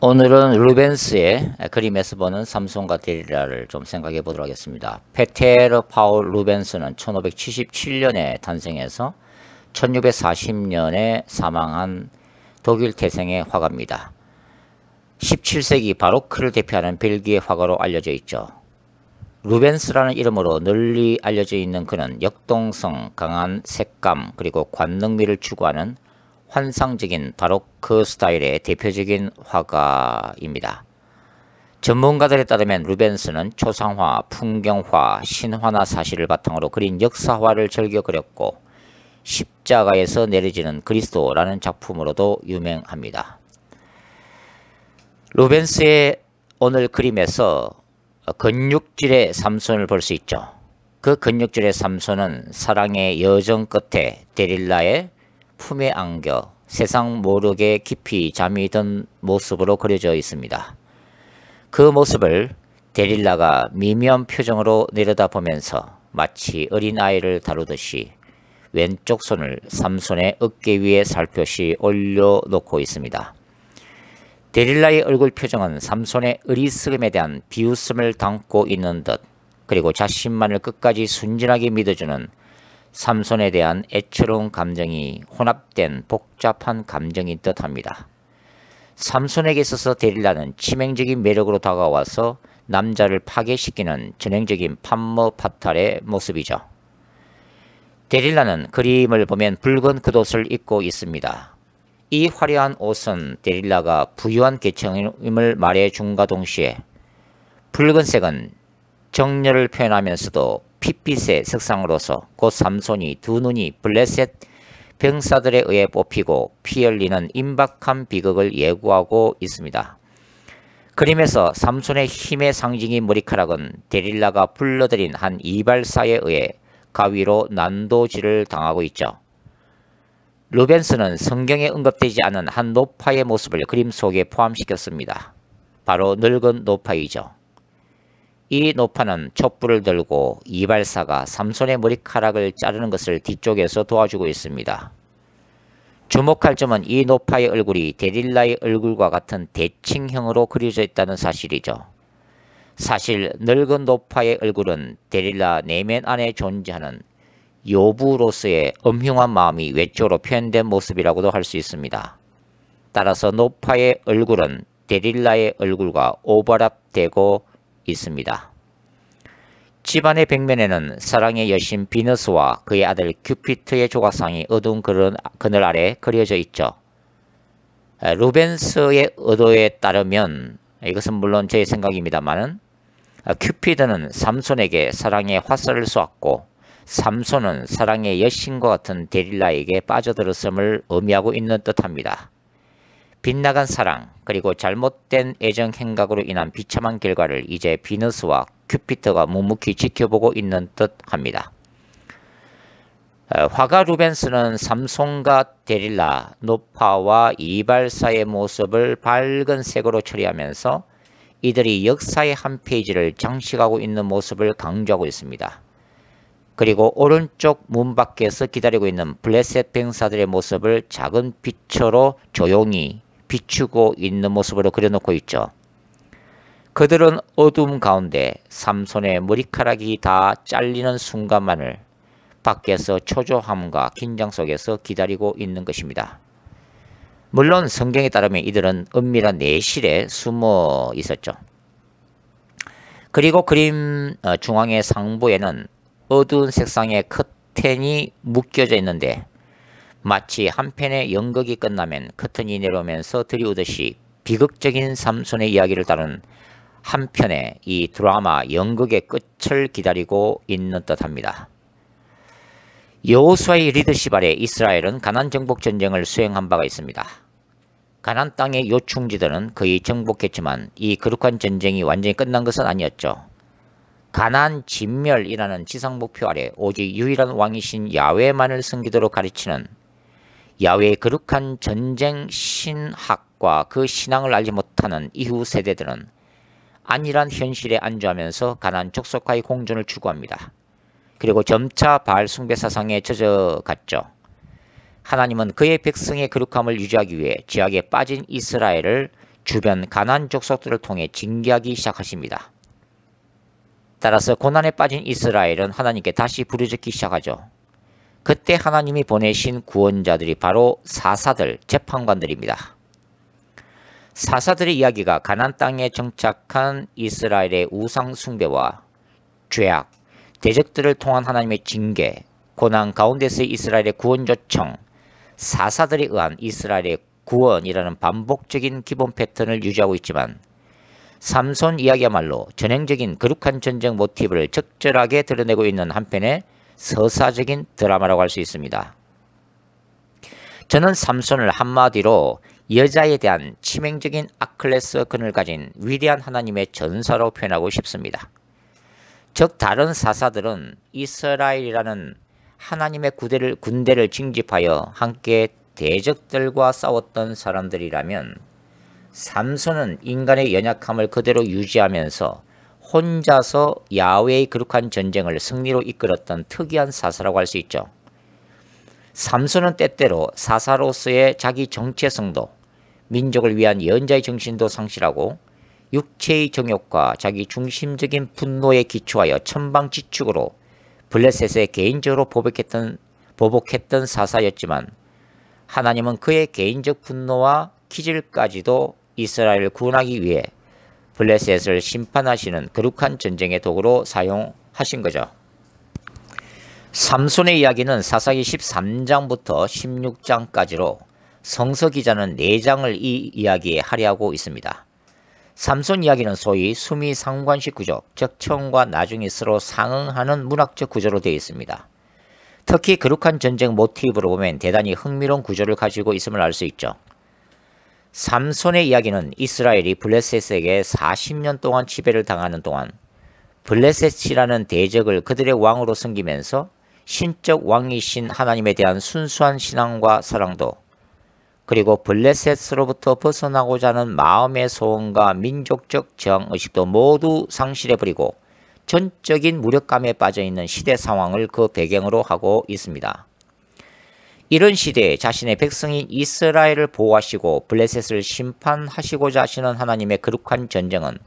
오늘은 루벤스의 그림에서 보는 삼손과 데릴라를 좀 생각해 보도록 하겠습니다. 페테르 파울 루벤스는 1577년에 탄생해서 1640년에 사망한 독일 태생의 화가입니다. 17세기 바로크를 대표하는 벨기에 화가로 알려져 있죠. 루벤스라는 이름으로 널리 알려져 있는 그는 역동성, 강한 색감, 그리고 관능미를 추구하는 환상적인 바로크 스타일의 대표적인 화가입니다. 전문가들에 따르면 루벤스는 초상화, 풍경화, 신화나 사실을 바탕으로 그린 역사화를 즐겨 그렸고 십자가에서 내려지는 그리스도라는 작품으로도 유명합니다. 루벤스의 오늘 그림에서 근육질의 삼손을 볼 수 있죠. 그 근육질의 삼손은 사랑의 여정 끝에 데릴라의 품에 안겨 세상 모르게 깊이 잠이 든 모습으로 그려져 있습니다. 그 모습을 데릴라가 미묘한 표정으로 내려다보면서 마치 어린아이를 다루듯이 왼쪽 손을 삼손의 어깨 위에 살펴시 올려놓고 있습니다. 데릴라의 얼굴 표정은 삼손의 어리석음에 대한 비웃음을 담고 있는 듯, 그리고 자신만을 끝까지 순진하게 믿어주는 삼손에 대한 애처로운 감정이 혼합된 복잡한 감정인 듯합니다. 삼손에게 있어서 데릴라는 치명적인 매력으로 다가와서 남자를 파괴시키는 전형적인 판머 파탈의 모습이죠. 데릴라는 그림을 보면 붉은 겉옷을 입고 있습니다. 이 화려한 옷은 데릴라가 부유한 계층임을 말해준과 동시에 붉은색은 정열을 표현하면서도 핏빛의 색상으로서 곧 삼손이 두 눈이 블레셋 병사들에 의해 뽑히고 피 흘리는 임박한 비극을 예고하고 있습니다. 그림에서 삼손의 힘의 상징인 머리카락은 데릴라가 불러들인 한 이발사에 의해 가위로 난도질을 당하고 있죠. 루벤스는 성경에 언급되지 않은 한 노파의 모습을 그림 속에 포함시켰습니다. 바로 늙은 노파이죠. 이 노파는 촛불을 들고 이발사가 삼손의 머리카락을 자르는 것을 뒤쪽에서 도와주고 있습니다. 주목할 점은 이 노파의 얼굴이 데릴라의 얼굴과 같은 대칭형으로 그려져 있다는 사실이죠. 사실 늙은 노파의 얼굴은 데릴라 내면 안에 존재하는 요부로서의 엄흉한 마음이 외적으로 표현된 모습이라고도 할 수 있습니다. 따라서 노파의 얼굴은 데릴라의 얼굴과 오버랩되고 있습니다. 집안의 벽면에는 사랑의 여신 비너스와 그의 아들 큐피트의 조각상이 어두운 그늘 아래 그려져 있죠. 루벤스의 의도에 따르면, 이것은 물론 제 생각입니다만은, 큐피드는 삼손에게 사랑의 화살을 쏘았고 삼손은 사랑의 여신과 같은 데릴라에게 빠져들었음을 의미하고 있는 듯합니다. 빗나간 사랑, 그리고 잘못된 애정 행각으로 인한 비참한 결과를 이제 비너스와 큐피트가 묵묵히 지켜보고 있는 듯합니다. 화가 루벤스는 삼손과 데릴라, 노파와 이발사의 모습을 밝은 색으로 처리하면서 이들이 역사의 한 페이지를 장식하고 있는 모습을 강조하고 있습니다. 그리고 오른쪽 문 밖에서 기다리고 있는 블레셋 병사들의 모습을 작은 빛으로 조용히 비추고 있는 모습으로 그려놓고 있죠. 그들은 어둠 가운데 삼손의 머리카락이 다 잘리는 순간만을 밖에서 초조함과 긴장 속에서 기다리고 있는 것입니다. 물론 성경에 따르면 이들은 은밀한 내실에 숨어 있었죠. 그리고 그림 중앙의 상부에는 어두운 색상의 커튼이 묶여져 있는데 마치 한 편의 연극이 끝나면 커튼이 내려오면서 들이우듯이 비극적인 삼손의 이야기를 다룬 한 편의 이 드라마 연극의 끝을 기다리고 있는 듯합니다. 여호수아의 리더십 아래 이스라엘은 가나안 정복 전쟁을 수행한 바가 있습니다. 가나안 땅의 요충지들은 거의 정복했지만 이 거룩한 전쟁이 완전히 끝난 것은 아니었죠. 가나안 진멸이라는 지상 목표 아래 오직 유일한 왕이신 야훼만을 섬기도록 가르치는 야훼의 거룩한 전쟁 신학과 그 신앙을 알지 못하는 이후 세대들은 안일한 현실에 안주하면서 가나안 족속과의 공존을 추구합니다. 그리고 점차 바알 숭배 사상에 젖어갔죠. 하나님은 그의 백성의 거룩함을 유지하기 위해 죄악에 빠진 이스라엘을 주변 가나안 족속들을 통해 징계하기 시작하십니다. 따라서 고난에 빠진 이스라엘은 하나님께 다시 부르짖기 시작하죠. 그때 하나님이 보내신 구원자들이 바로 사사들, 재판관들입니다. 사사들의 이야기가 가나안 땅에 정착한 이스라엘의 우상 숭배와 죄악, 대적들을 통한 하나님의 징계, 고난 가운데서의 이스라엘의 구원 요청, 사사들에 의한 이스라엘의 구원이라는 반복적인 기본 패턴을 유지하고 있지만 삼손 이야기야말로 전형적인 거룩한 전쟁 모티브를 적절하게 드러내고 있는 한편의 서사적인 드라마라고 할 수 있습니다. 저는 삼손을 한마디로 여자에 대한 치명적인 아킬레스건을 가진 위대한 하나님의 전사로 표현하고 싶습니다. 즉 다른 사사들은 이스라엘이라는 하나님의 군대를 징집하여 함께 대적들과 싸웠던 사람들이라면 삼손은 인간의 연약함을 그대로 유지하면서 혼자서 야훼의 거룩한 전쟁을 승리로 이끌었던 특이한 사사라고 할 수 있죠. 삼손은 때때로 사사로서의 자기 정체성도 민족을 위한 연자의 정신도 상실하고 육체의 정욕과 자기 중심적인 분노에 기초하여 천방지축으로 블레셋에 개인적으로 보복했던 사사였지만 하나님은 그의 개인적 분노와 기질까지도 이스라엘을 구원하기 위해 블레셋을 심판하시는 거룩한 전쟁의 도구로 사용하신 거죠. 삼손의 이야기는 사사기 13장부터 16장까지로 성서 기자는 4장을 이 이야기에 할애하고 있습니다. 삼손 이야기는 소위 수미 상관식 구조, 즉 처음과 나중이 서로 상응하는 문학적 구조로 되어 있습니다. 특히 거룩한 전쟁 모티브로 보면 대단히 흥미로운 구조를 가지고 있음을 알 수 있죠. 삼손의 이야기는 이스라엘이 블레셋에게 40년 동안 지배를 당하는 동안 블레셋이라는 대적을 그들의 왕으로 섬기면서 신적 왕이신 하나님에 대한 순수한 신앙과 사랑도 그리고 블레셋으로부터 벗어나고자 하는 마음의 소원과 민족적 저항의식도 모두 상실해버리고 전적인 무력감에 빠져있는 시대 상황을 그 배경으로 하고 있습니다. 이런 시대에 자신의 백성인 이스라엘을 보호하시고 블레셋을 심판하시고자 하시는 하나님의 거룩한 전쟁은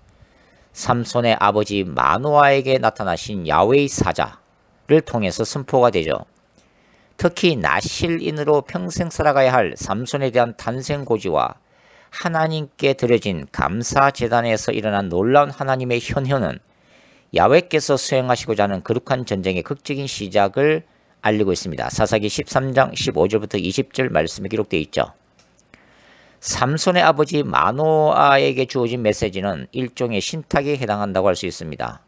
삼손의 아버지 마노아에게 나타나신 야훼의 사자를 통해서 선포가 되죠. 특히 나실인으로 평생 살아가야 할 삼손에 대한 탄생고지와 하나님께 드려진 감사제단에서 일어난 놀라운 하나님의 현현은 야훼께서 수행하시고자 하는 거룩한 전쟁의 극적인 시작을 알리고 있습니다. 사사기 13장 15절부터 20절 말씀에 기록되어 있죠. 삼손의 아버지 마노아에게 주어진 메시지는 일종의 신탁에 해당한다고 할 수 있습니다.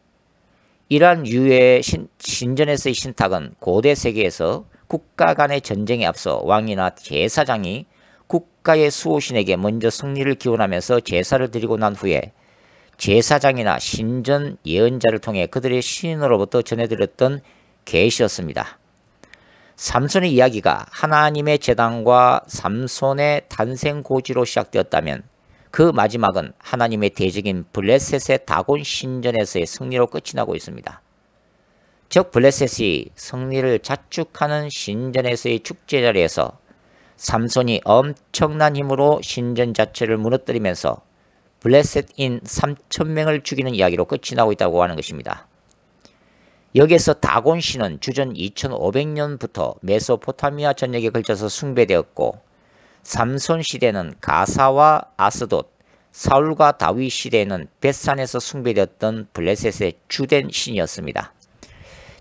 이러한 유의 신전에서의 신탁은 고대 세계에서 국가 간의 전쟁에 앞서 왕이나 제사장이 국가의 수호신에게 먼저 승리를 기원하면서 제사를 드리고 난 후에 제사장이나 신전 예언자를 통해 그들의 신으로부터 전해드렸던 계시였습니다. 삼손의 이야기가 하나님의 제단과 삼손의 탄생 고지로 시작되었다면 그 마지막은 하나님의 대적인 블레셋의 다곤 신전에서의 승리로 끝이 나고 있습니다. 즉 블레셋이 승리를 자축하는 신전에서의 축제 자리에서 삼손이 엄청난 힘으로 신전 자체를 무너뜨리면서 블레셋인 3,000명을 죽이는 이야기로 끝이 나고 있다고 하는 것입니다. 여기에서 다곤 신은 주전 2500년부터 메소포타미아 전역에 걸쳐서 숭배되었고 삼손 시대는 가사와 아스돗, 사울과 다윗 시대에는 벳산에서 숭배되었던 블레셋의 주된 신이었습니다.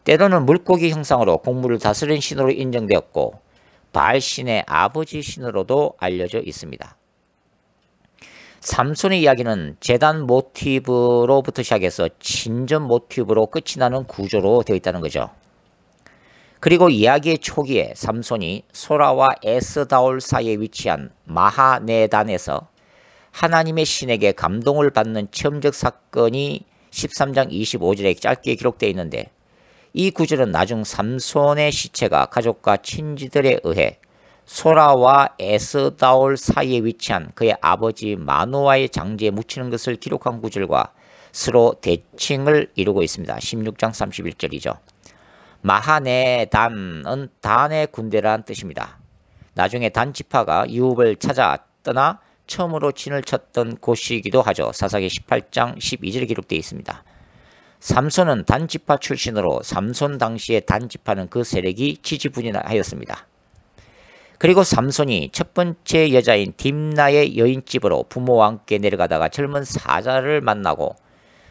때로는 물고기 형상으로 곡물을 다스린 신으로 인정되었고 바알 신의 아버지 신으로도 알려져 있습니다. 삼손의 이야기는 제단 모티브로부터 시작해서 신전 모티브로 끝이 나는 구조로 되어 있다는 거죠. 그리고 이야기의 초기에 삼손이 소라와 에스다올 사이에 위치한 마하네단에서 하나님의 신에게 감동을 받는 체험적 사건이 13장 25절에 짧게 기록되어 있는데 이 구절은 나중 삼손의 시체가 가족과 친지들에 의해 소라와 에스다올 사이에 위치한 그의 아버지 마노아의 장지에 묻히는 것을 기록한 구절과 서로 대칭을 이루고 있습니다. 16장 31절이죠. 마하네단은 단의 군대라는 뜻입니다. 나중에 단 지파가 유업을 찾아 떠나 처음으로 진을 쳤던 곳이기도 하죠. 사사기 18장 12절에 기록되어 있습니다. 삼손은 단지파 출신으로 삼손 당시의 단지파는 그 세력이 지지분열하였습니다. 그리고 삼손이 첫 번째 여자인 딥나의 여인집으로 부모와 함께 내려가다가 젊은 사자를 만나고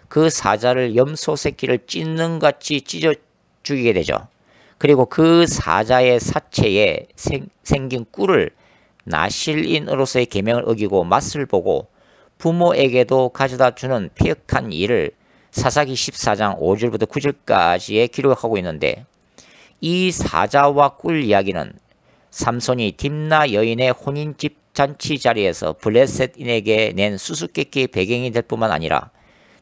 그 사자를 염소 새끼를 찢는같이 찢어 죽이게 되죠. 그리고 그 사자의 사체에 생긴 꿀을 나실인으로서의 계명을 어기고 맛을 보고 부모에게도 가져다 주는 피역한 일을 사사기 14장 5절부터 9절까지에 기록하고 있는데, 이 사자와 꿀 이야기는 삼손이 딥나 여인의 혼인집 잔치 자리에서 블레셋인에게 낸 수수께끼의 배경이 될 뿐만 아니라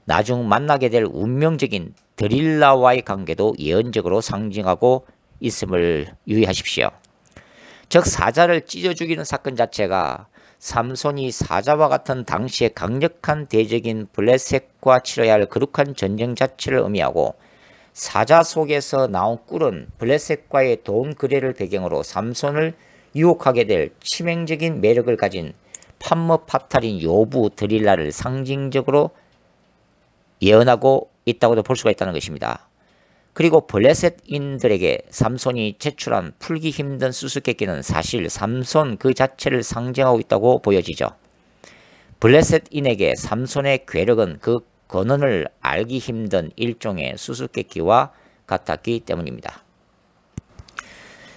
나중 만나게 될 운명적인 드릴라와의 관계도 예언적으로 상징하고 있음을 유의하십시오. 즉 사자를 찢어 죽이는 사건 자체가 삼손이 사자와 같은 당시의 강력한 대적인 블레셋과 치러야 할 거룩한 전쟁 자체를 의미하고, 사자 속에서 나온 꿀은 블레셋과의 돈 거래를 배경으로 삼손을 유혹하게 될 치명적인 매력을 가진 판머파탈인 요부 드릴라를 상징적으로 예언하고 있다고도 볼 수가 있다는 것입니다. 그리고 블레셋인들에게 삼손이 제출한 풀기 힘든 수수께끼는 사실 삼손 그 자체를 상징하고 있다고 보여지죠. 블레셋인에게 삼손의 괴력은 그 근원을 알기 힘든 일종의 수수께끼와 같았기 때문입니다.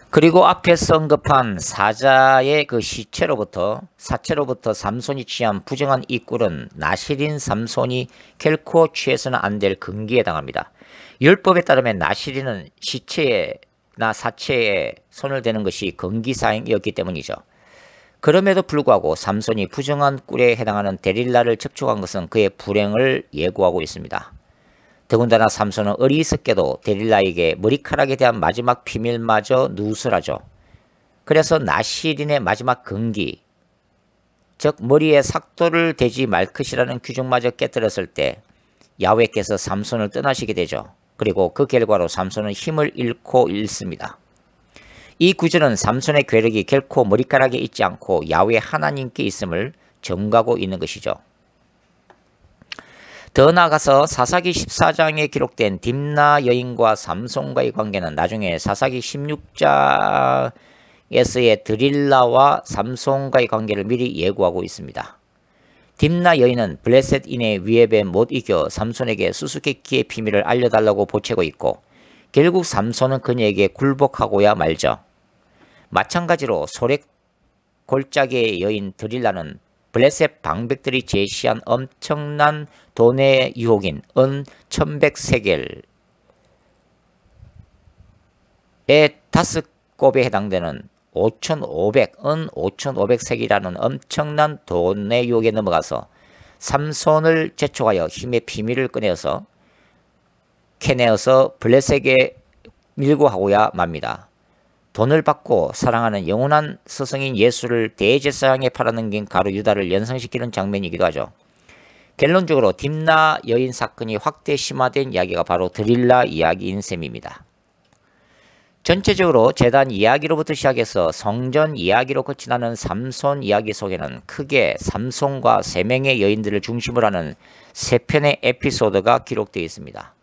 그리고 앞에서 언급한 사자의 그 사체로부터 삼손이 취한 부정한 이 꿀은 나실인 삼손이 결코 취해서는 안 될 금기에 해당합니다. 율법에 따르면 나실인은 시체나 사체에 손을 대는 것이 금기사항이었기 때문이죠. 그럼에도 불구하고 삼손이 부정한 꿀에 해당하는 데릴라를 접촉한 것은 그의 불행을 예고하고 있습니다. 더군다나 삼손은 어리석게도 데릴라에게 머리카락에 대한 마지막 비밀마저 누설하죠. 그래서 나실인의 마지막 금기, 즉 머리에 삭도를 대지 말 것이라는 규정마저 깨뜨렸을 때 야훼께서 삼손을 떠나시게 되죠. 그리고 그 결과로 삼손은 힘을 잃고 잃습니다. 이 구절은 삼손의 괴력이 결코 머리카락에 있지 않고 야훼 하나님께 있음을 증거하고 있는 것이죠. 더 나아가서 사사기 14장에 기록된 딥나 여인과 삼손과의 관계는 나중에 사사기 16장에서의 드릴라와 삼손과의 관계를 미리 예고하고 있습니다. 딥나 여인은 블레셋인의 위협에 못 이겨 삼손에게 수수께끼의 비밀을 알려달라고 보채고 있고, 결국 삼손은 그녀에게 굴복하고야 말죠. 마찬가지로 소렉 골짜기의 여인 드릴라는 블레셋 방백들이 제시한 엄청난 돈의 유혹인 은 1100세겔의 5곱에 해당되는 은 5,500세겔이라는 엄청난 돈의 유혹에 넘어가서 삼손을 재촉하여 힘의 비밀을 캐내어서 블레셋에게 밀고 하고야 맙니다. 돈을 받고 사랑하는 영원한 스승인 예수를 대제사장에 팔아넘긴 가룟 유다를 연상시키는 장면이기도 하죠. 결론적으로 딥나 여인 사건이 확대 심화된 이야기가 바로 드릴라 이야기인 셈입니다. 전체적으로 제단 이야기로부터 시작해서 성전 이야기로 끝이 나는 삼손 이야기 속에는 크게 삼손과 3명의 여인들을 중심으로 하는 3편의 에피소드가 기록되어 있습니다.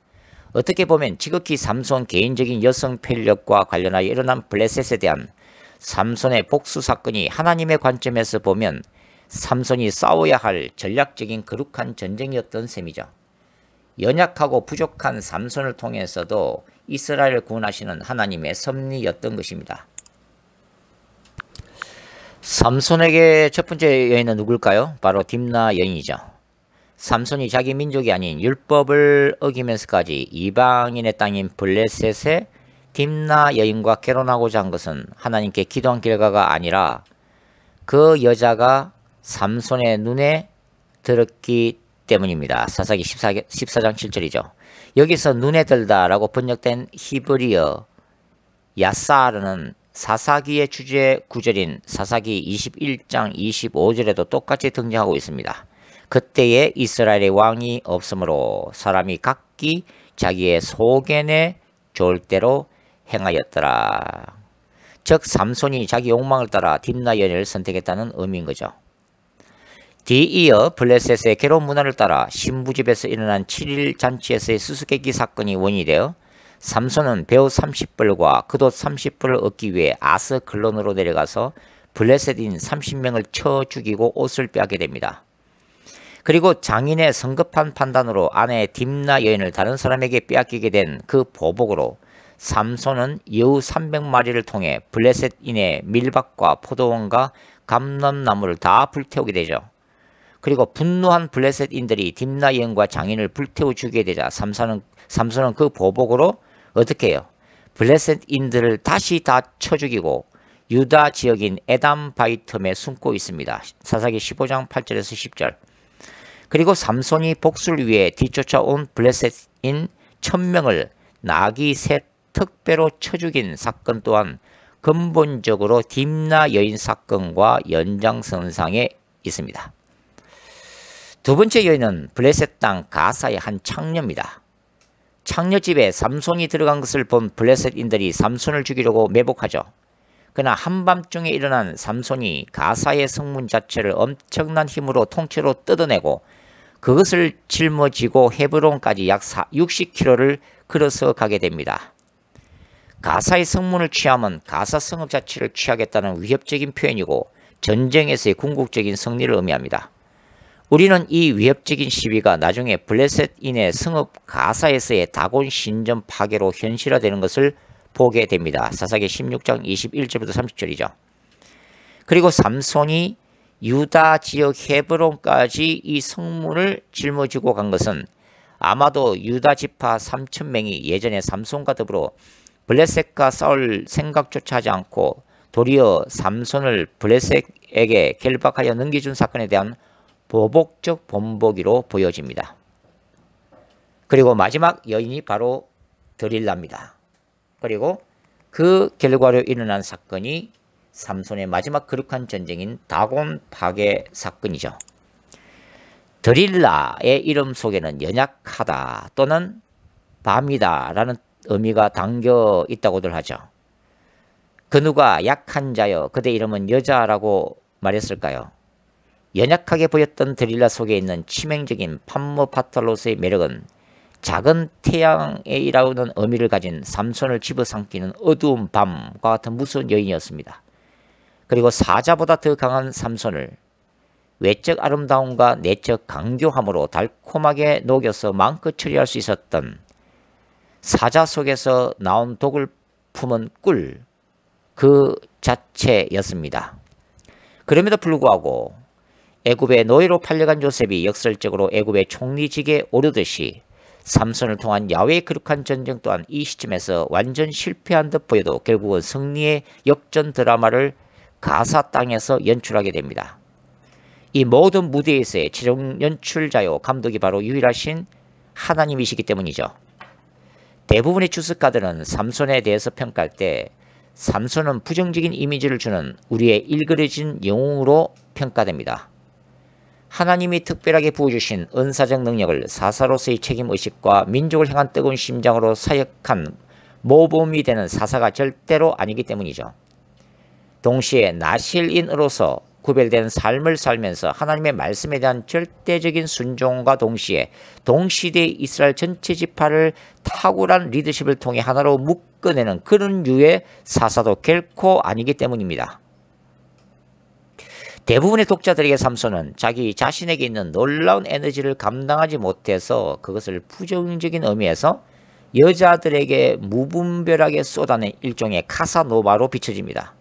어떻게 보면 지극히 삼손 개인적인 여성 편력과 관련하여 일어난 블레셋에 대한 삼손의 복수 사건이 하나님의 관점에서 보면 삼손이 싸워야 할 전략적인 거룩한 전쟁이었던 셈이죠. 연약하고 부족한 삼손을 통해서도 이스라엘을 구원하시는 하나님의 섭리였던 것입니다. 삼손에게 첫 번째 여인은 누굴까요? 바로 딥나 여인이죠. 삼손이 자기 민족이 아닌 율법을 어기면서까지 이방인의 땅인 블레셋의 딥나 여인과 결혼하고자 한 것은 하나님께 기도한 결과가 아니라 그 여자가 삼손의 눈에 들었기 때문입니다. 사사기 14장 7절이죠. 여기서 눈에 들다라고 번역된 히브리어 야사르는 사사기의 주제 구절인 사사기 21장 25절에도 똑같이 등장하고 있습니다. 그때에 이스라엘의 왕이 없으므로 사람이 각기 자기의 소견에 좋을 대로 행하였더라. 즉 삼손이 자기 욕망을 따라 딥나 여인을 선택했다는 의미인 거죠. 뒤이어 블레셋의 괴로운 문화를 따라 신부집에서 일어난 7일 잔치에서의 수수께끼 사건이 원인이 되어 삼손은 배우 30벌과 겉옷 30벌을 얻기 위해 아스글론으로 내려가서 블레셋인 30명을 쳐 죽이고 옷을 빼앗게 됩니다. 그리고 장인의 성급한 판단으로 아내 딥나 여인을 다른 사람에게 빼앗기게 된 그 보복으로 삼손은 여우 300마리를 통해 블레셋인의 밀밭과 포도원과 감람나무를 다 불태우게 되죠. 그리고 분노한 블레셋인들이 딥나 여인과 장인을 불태워 죽이게 되자 삼손은 그 보복으로 어떻게 해요? 블레셋인들을 다시 다 쳐 죽이고 유다 지역인 에담 바이텀에 숨고 있습니다. 사사기 15장 8절에서 10절. 그리고 삼손이 복수를 위해 뒤쫓아온 블레셋인 1000명을 나귀 셋 특배로 쳐 죽인 사건 또한 근본적으로 딥나 여인 사건과 연장선상에 있습니다. 두 번째 여인은 블레셋 땅 가사의 한 창녀입니다. 창녀집에 삼손이 들어간 것을 본 블레셋인들이 삼손을 죽이려고 매복하죠. 그러나 한밤중에 일어난 삼손이 가사의 성문 자체를 엄청난 힘으로 통째로 뜯어내고 그것을 짊어지고 헤브론까지 약 60km를 걸어서 가게 됩니다. 가사의 성문을 취하면 가사 성읍 자체를 취하겠다는 위협적인 표현이고 전쟁에서의 궁극적인 승리를 의미합니다. 우리는 이 위협적인 시비가 나중에 블레셋인의 성읍 가사에서의 다곤 신전 파괴로 현실화되는 것을 보게 됩니다. 사사기 16장 21절부터 30절이죠. 그리고 삼손이 유다 지역 헤브론까지 이 성문을 짊어지고 간 것은 아마도 유다 지파 3,000명이 예전에 삼손과 더불어 블레셋과 싸울 생각조차 하지 않고 도리어 삼손을 블레셋에게 결박하여 넘겨준 사건에 대한 보복적 본보기로 보여집니다. 그리고 마지막 여인이 바로 드릴라입니다. 그리고 그 결과로 일어난 사건이 삼손의 마지막 거룩한 전쟁인 다곤 파괴 사건이죠. 드릴라의 이름 속에는 연약하다 또는 밤이다 라는 의미가 담겨 있다고들 하죠. 그 누가 약한 자여 그대 이름은 여자라고 말했을까요? 연약하게 보였던 드릴라 속에 있는 치명적인 판모파탈로스의 매력은 작은 태양에 이라는 의미를 가진 삼손을 집어삼키는 어두운 밤과 같은 무서운 여인이었습니다. 그리고 사자보다 더 강한 삼손을 외적 아름다움과 내적 강교함으로 달콤하게 녹여서 마음껏 처리할 수 있었던 사자 속에서 나온 독을 품은 꿀 그 자체였습니다. 그럼에도 불구하고 애굽의 노예로 팔려간 요셉이 역설적으로 애굽의 총리직에 오르듯이 삼손을 통한 야훼의 거룩한 전쟁 또한 이 시점에서 완전 실패한 듯 보여도 결국은 승리의 역전 드라마를 가사 땅에서 연출하게 됩니다. 이 모든 무대에서의 최종 연출자요 감독이 바로 유일하신 하나님이시기 때문이죠. 대부분의 주석가들은 삼손에 대해서 평가할 때 삼손은 부정적인 이미지를 주는 우리의 일그러진 영웅으로 평가됩니다. 하나님이 특별하게 부어주신 은사적 능력을 사사로서의 책임의식과 민족을 향한 뜨거운 심장으로 사역한 모범이 되는 사사가 절대로 아니기 때문이죠. 동시에 나실인으로서 구별된 삶을 살면서 하나님의 말씀에 대한 절대적인 순종과 동시에 동시대의 이스라엘 전체 지파를 탁월한 리더십을 통해 하나로 묶어내는 그런 류의 사사도 결코 아니기 때문입니다. 대부분의 독자들에게 삼손은 자기 자신에게 있는 놀라운 에너지를 감당하지 못해서 그것을 부정적인 의미에서 여자들에게 무분별하게 쏟아낸 일종의 카사노바로 비춰집니다.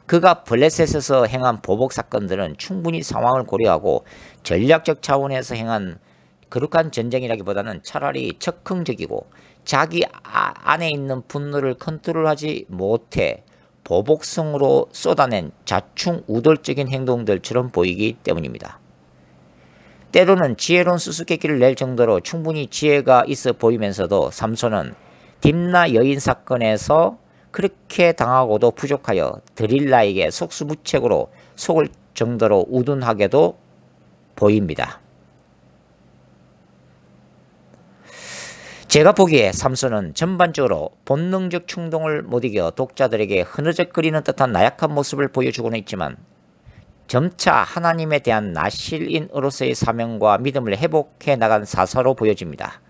그가 블레셋에서 행한 보복 사건들은 충분히 상황을 고려하고 전략적 차원에서 행한 거룩한 전쟁이라기보다는 차라리 적극적이고 자기 안에 있는 분노를 컨트롤하지 못해 보복성으로 쏟아낸 자충우돌적인 행동들처럼 보이기 때문입니다. 때로는 지혜로운 수수께끼를 낼 정도로 충분히 지혜가 있어 보이면서도 삼손은 딥나 여인 사건에서 그렇게 당하고도 부족하여 드릴라에게 속수무책으로 속을 정도로 우둔하게도 보입니다. 제가 보기에 삼손은 전반적으로 본능적 충동을 못 이겨 독자들에게 흐느적거리는 듯한 나약한 모습을 보여주고는 있지만 점차 하나님에 대한 나실인으로서의 사명과 믿음을 회복해 나간 사사로 보여집니다.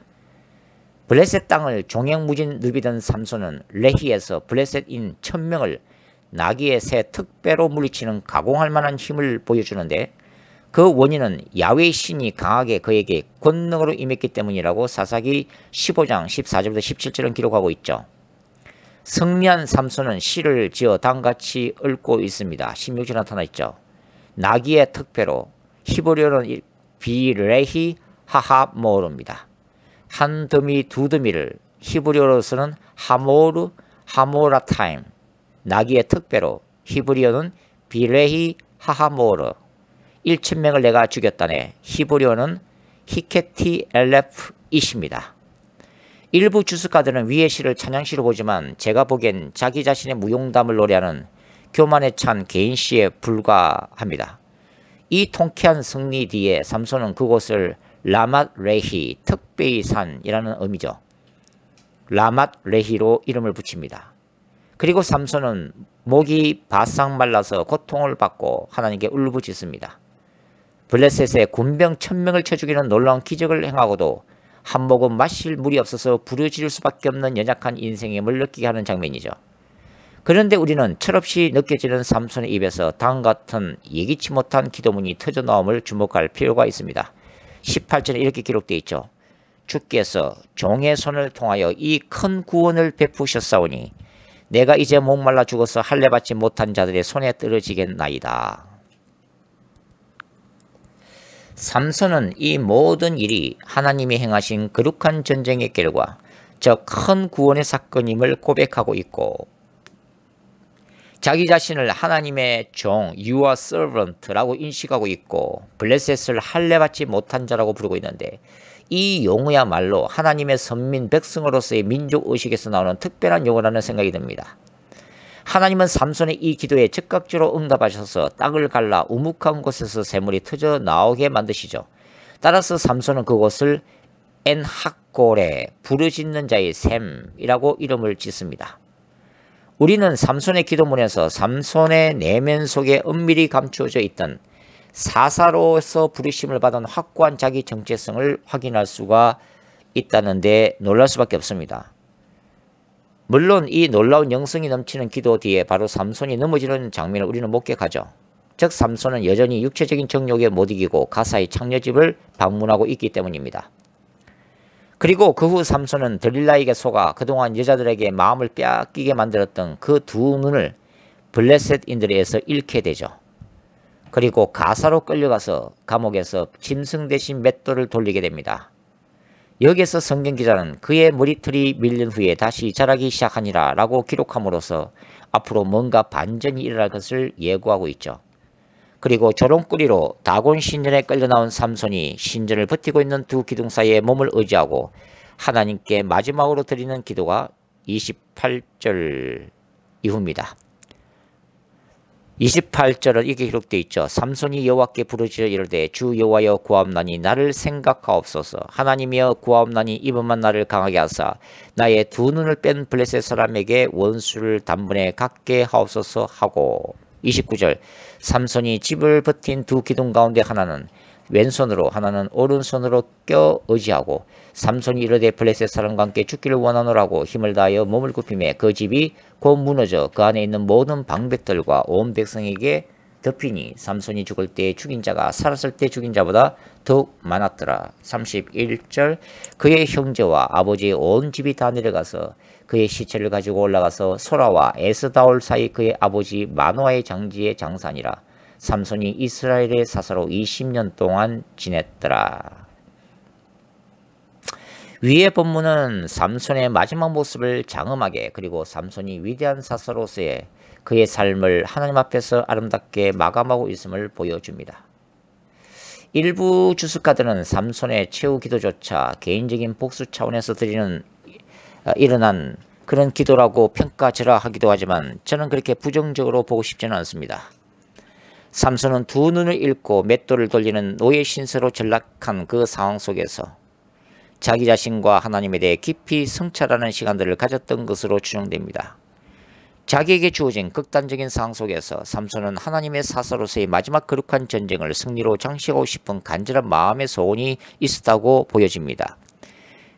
블레셋 땅을 종횡무진 누비던 삼손은 레히에서 블레셋인 1000명을 나귀의 새 특배로 물리치는 가공할 만한 힘을 보여주는데, 그 원인은 야훼의 신이 강하게 그에게 권능으로 임했기 때문이라고 사사기 15장 14절부터 17절은 기록하고 있죠. 승리한 삼손은 시를 지어 다음같이 읊고 있습니다. 16절에 나타나 있죠. 나귀의 특배로, 히브리어는 비레히 하하모르입니다. 한 더미 두 더미를, 히브리어로서는 하모르 하모라타임, 나귀의 특배로, 히브리어는 비레히 하하모르. 1000명을 내가 죽였다네. 히브리어는 히케티 엘레프 이십니다. 일부 주석가들은 위의 시를 찬양시로 보지만 제가 보기엔 자기 자신의 무용담을 노래하는 교만에 찬 개인시에 불과합니다. 이 통쾌한 승리 뒤에 삼손은 그곳을 라맛레히, 특배의 산이라는 의미죠. 라맛레히로 이름을 붙입니다. 그리고 삼손은 목이 바싹 말라서 고통을 받고 하나님께 울부짖습니다. 블레셋의 군병 1000명을 쳐 죽이는 놀라운 기적을 행하고도 한 모금 마실 물이 없어서 부르짖을 수밖에 없는 연약한 인생의 힘을 느끼게 하는 장면이죠. 그런데 우리는 철없이 느껴지는 삼손의 입에서 다음같은 예기치 못한 기도문이 터져나옴을 주목할 필요가 있습니다. 18절에 이렇게 기록되어 있죠. 주께서 종의 손을 통하여 이 큰 구원을 베푸셨사오니 내가 이제 목말라 죽어서 할례받지 못한 자들의 손에 떨어지겠나이다. 삼손은 이 모든 일이 하나님이 행하신 거룩한 전쟁의 결과, 저 큰 구원의 사건임을 고백하고 있고, 자기 자신을 하나님의 종, You are servant라고 인식하고 있고, 블레셋을 할례받지 못한 자라고 부르고 있는데, 이 용어야말로 하나님의 선민 백성으로서의 민족의식에서 나오는 특별한 용어라는 생각이 듭니다. 하나님은 삼손의 이 기도에 즉각적으로 응답하셔서 땅을 갈라 우묵한 곳에서 샘물이 터져 나오게 만드시죠. 따라서 삼손은 그곳을 엔학골에 부르짖는 자의 샘이라고 이름을 짓습니다. 우리는 삼손의 기도문에서 삼손의 내면 속에 은밀히 감추어져 있던 사사로서 부르심을 받은 확고한 자기 정체성을 확인할 수가 있다는데 놀랄 수밖에 없습니다. 물론 이 놀라운 영성이 넘치는 기도 뒤에 바로 삼손이 넘어지는 장면을 우리는 목격하죠. 즉 삼손은 여전히 육체적인 정욕에 못 이기고 가사의 창녀집을 방문하고 있기 때문입니다. 그리고 그 후 삼손은 들릴라에게 속아 그동안 여자들에게 마음을 빼앗기게 만들었던 그 두 눈을 블레셋인들에 의해서 잃게 되죠. 그리고 가사로 끌려가서 감옥에서 짐승 대신 맷돌을 돌리게 됩니다. 여기에서 성경 기자는 그의 머리털이 밀린 후에 다시 자라기 시작하니라 라고 기록함으로써 앞으로 뭔가 반전이 일어날 것을 예고하고 있죠. 그리고 조롱꾸리로 다곤 신전에 끌려 나온 삼손이 신전을 버티고 있는 두 기둥 사이에 몸을 의지하고 하나님께 마지막으로 드리는 기도가 28절 이후입니다. 28절은 이렇게 기록되어 있죠. 삼손이 여호와께 부르짖어 이르되 주 여호와여 구하옵나니 나를 생각하옵소서. 하나님이여 구하옵나니 이번만 나를 강하게 하사 나의 두 눈을 뺀 블레셋 사람에게 원수를 단번에 갖게 하옵소서 하고, 29절 삼손이 집을 버틴 두 기둥 가운데 하나는 왼손으로 하나는 오른손으로 껴 의지하고 삼손이 이르되 블레셋 사람과 함께 죽기를 원하노라고 힘을 다하여 몸을 굽히매 그 집이 곧 무너져 그 안에 있는 모든 방백들과 온 백성에게 덮이니 삼손이 죽을 때 죽인 자가 살았을 때 죽인 자보다 더욱 많았더라. 31절 그의 형제와 아버지의 온 집이 다 내려가서 그의 시체를 가지고 올라가서 소라와 에스다올 사이 그의 아버지 마노아의 장지에 장사하니라. 삼손이 이스라엘의 사사로 20년 동안 지냈더라. 위의 본문은 삼손의 마지막 모습을 장엄하게, 그리고 삼손이 위대한 사사로서의 그의 삶을 하나님 앞에서 아름답게 마감하고 있음을 보여줍니다. 일부 주석가들은 삼손의 최후 기도조차 개인적인 복수 차원에서 일어난 그런 기도라고 평가절하하기도 하지만 저는 그렇게 부정적으로 보고 싶지는 않습니다. 삼손은 두 눈을 잃고 맷돌을 돌리는 노예 신세로 전락한 그 상황 속에서 자기 자신과 하나님에 대해 깊이 성찰하는 시간들을 가졌던 것으로 추정됩니다. 자기에게 주어진 극단적인 상황 속에서 삼손은 하나님의 사사로서의 마지막 거룩한 전쟁을 승리로 장식하고 싶은 간절한 마음의 소원이 있었다고 보여집니다.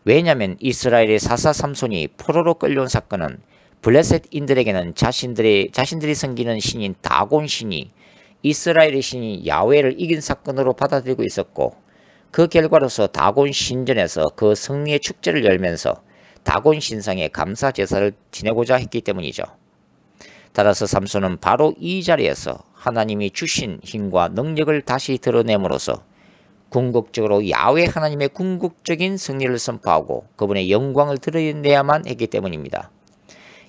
왜냐하면 이스라엘의 사사 삼손이 포로로 끌려온 사건은 블레셋인들에게는 자신들이 섬기는 신인 다곤 신이 이스라엘의 신인 야훼를 이긴 사건으로 받아들이고 있었고, 그 결과로서 다곤 신전에서 그 승리의 축제를 열면서 다곤 신상에 감사 제사를 지내고자 했기 때문이죠. 따라서 삼손은 바로 이 자리에서 하나님이 주신 힘과 능력을 다시 드러냄으로써 궁극적으로 야훼 하나님의 궁극적인 승리를 선포하고 그분의 영광을 드러내야만 했기 때문입니다.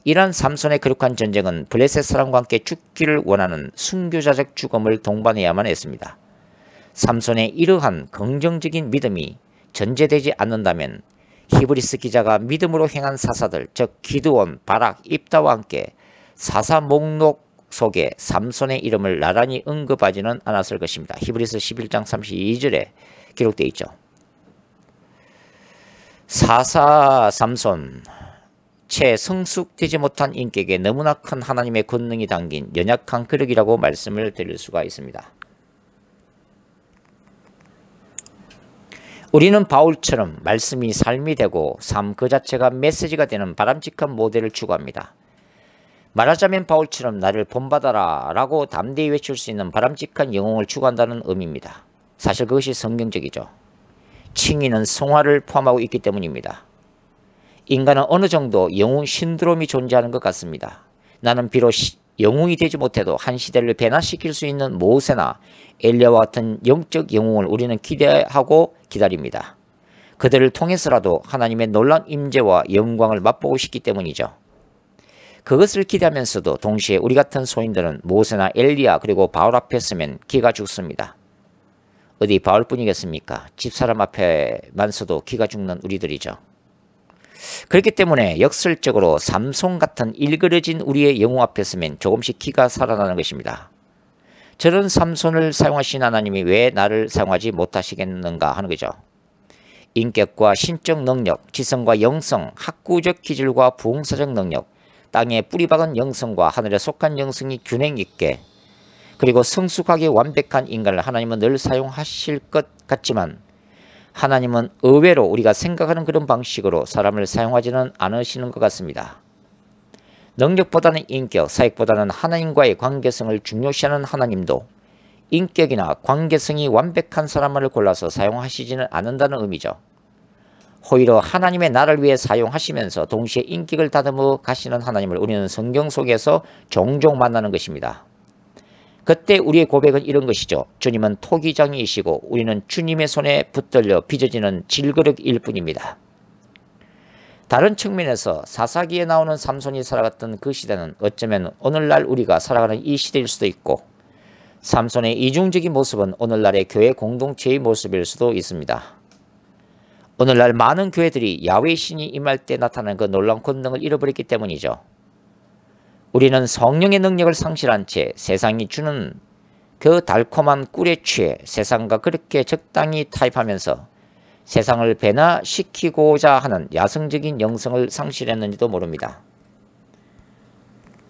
이러한 삼손의 거룩한 전쟁은 블레셋 사람과 함께 죽기를 원하는 순교자적 죽음을 동반해야만 했습니다. 삼손의 이러한 긍정적인 믿음이 전제되지 않는다면 히브리스 기자가 믿음으로 행한 사사들, 즉 기드온, 바락, 입다와 함께 사사 목록 속에 삼손의 이름을 나란히 언급하지는 않았을 것입니다. 히브리서 11장 32절에 기록되어 있죠. 사사 삼손, 채 성숙되지 못한 인격에 너무나 큰 하나님의 권능이 담긴 연약한 그릇이라고 말씀을 드릴 수가 있습니다. 우리는 바울처럼 말씀이 삶이 되고 삶 그 자체가 메시지가 되는 바람직한 모델을 추구합니다. 말하자면 바울처럼 나를 본받아라 라고 담대히 외칠 수 있는 바람직한 영웅을 추구한다는 의미입니다. 사실 그것이 성경적이죠. 칭의는 성화를 포함하고 있기 때문입니다. 인간은 어느 정도 영웅 신드롬이 존재하는 것 같습니다. 나는 비록 영웅이 되지 못해도 한 시대를 변화시킬 수 있는 모세나 엘리야와 같은 영적 영웅을 우리는 기대하고 기다립니다. 그들을 통해서라도 하나님의 놀라운 임재와 영광을 맛보고 싶기 때문이죠. 그것을 기대하면서도 동시에 우리 같은 소인들은 모세나 엘리야 그리고 바울 앞에 서면 기가 죽습니다. 어디 바울뿐이겠습니까? 집사람 앞에만 서도 기가 죽는 우리들이죠. 그렇기 때문에 역설적으로 삼손 같은 일그러진 우리의 영웅 앞에 서면 조금씩 기가 살아나는 것입니다. 저런 삼손을 사용하신 하나님이 왜 나를 사용하지 못하시겠는가 하는 거죠. 인격과 신적 능력, 지성과 영성, 학구적 기질과 부흥사적 능력, 땅에 뿌리박은 영성과 하늘에 속한 영성이 균형 있게, 그리고 성숙하게 완벽한 인간을 하나님은 늘 사용하실 것 같지만 하나님은 의외로 우리가 생각하는 그런 방식으로 사람을 사용하지는 않으시는 것 같습니다. 능력보다는 인격, 사역보다는 하나님과의 관계성을 중요시하는 하나님도 인격이나 관계성이 완벽한 사람을 골라서 사용하시지는 않는다는 의미죠. 오히려 하나님의 나를 위해 사용하시면서 동시에 인격을 다듬어 가시는 하나님을 우리는 성경 속에서 종종 만나는 것입니다. 그때 우리의 고백은 이런 것이죠. 주님은 토기장이시고 우리는 주님의 손에 붙들려 빚어지는 질그릇일 뿐입니다. 다른 측면에서 사사기에 나오는 삼손이 살아갔던 그 시대는 어쩌면 오늘날 우리가 살아가는 이 시대일 수도 있고, 삼손의 이중적인 모습은 오늘날의 교회 공동체의 모습일 수도 있습니다. 오늘날 많은 교회들이 야훼 신이 임할 때 나타나는 그 놀라운 권능을 잃어버렸기 때문이죠. 우리는 성령의 능력을 상실한 채 세상이 주는 그 달콤한 꿀에 취해 세상과 그렇게 적당히 타협하면서 세상을 변화시키고자 하는 야성적인 영성을 상실했는지도 모릅니다.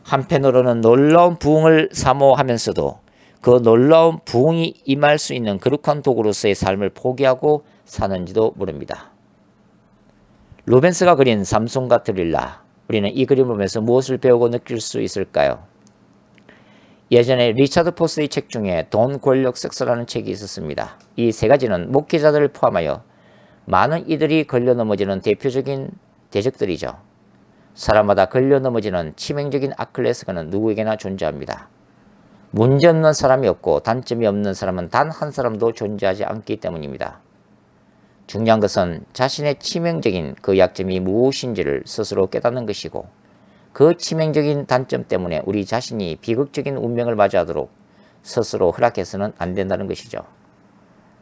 한편으로는 놀라운 부흥을 사모하면서도 그 놀라운 부흥이 임할 수 있는 거룩한 도구로서의 삶을 포기하고 사는지도 모릅니다. 루벤스가 그린 삼손과 드릴라, 우리는 이 그림을 보면서 무엇을 배우고 느낄 수 있을까요? 예전에 리차드 포스의 책 중에 돈, 권력, 섹스라는 책이 있었습니다. 이 세 가지는 목회자들을 포함하여 많은 이들이 걸려 넘어지는 대표적인 대적들이죠. 사람마다 걸려 넘어지는 치명적인 아킬레스건은 누구에게나 존재합니다. 문제없는 사람이 없고 단점이 없는 사람은 단 한 사람도 존재하지 않기 때문입니다. 중요한 것은 자신의 치명적인 그 약점이 무엇인지를 스스로 깨닫는 것이고, 그 치명적인 단점 때문에 우리 자신이 비극적인 운명을 맞이하도록 스스로 허락해서는 안 된다는 것이죠.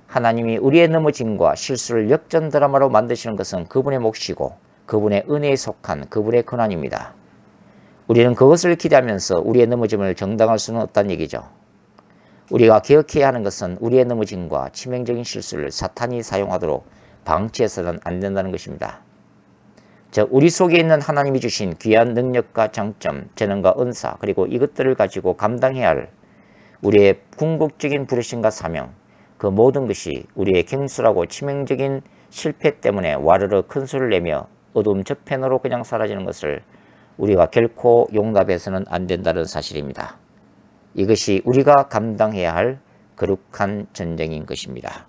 하나님이 우리의 넘어짐과 실수를 역전 드라마로 만드시는 것은 그분의 몫이고 그분의 은혜에 속한 그분의 권한입니다. 우리는 그것을 기대하면서 우리의 넘어짐을 정당할 수는 없다는 얘기죠. 우리가 기억해야 하는 것은 우리의 넘어짐과 치명적인 실수를 사탄이 사용하도록 방치해서는 안 된다는 것입니다. 우리 속에 있는 하나님이 주신 귀한 능력과 장점, 재능과 은사, 그리고 이것들을 가지고 감당해야 할 우리의 궁극적인 부르심과 사명, 그 모든 것이 우리의 경솔하고 치명적인 실패 때문에 와르르 큰 소리를 내며 어두움 저편으로 그냥 사라지는 것을 우리가 결코 용납해서는 안 된다는 사실입니다. 이것이 우리가 감당해야 할 거룩한 전쟁인 것입니다.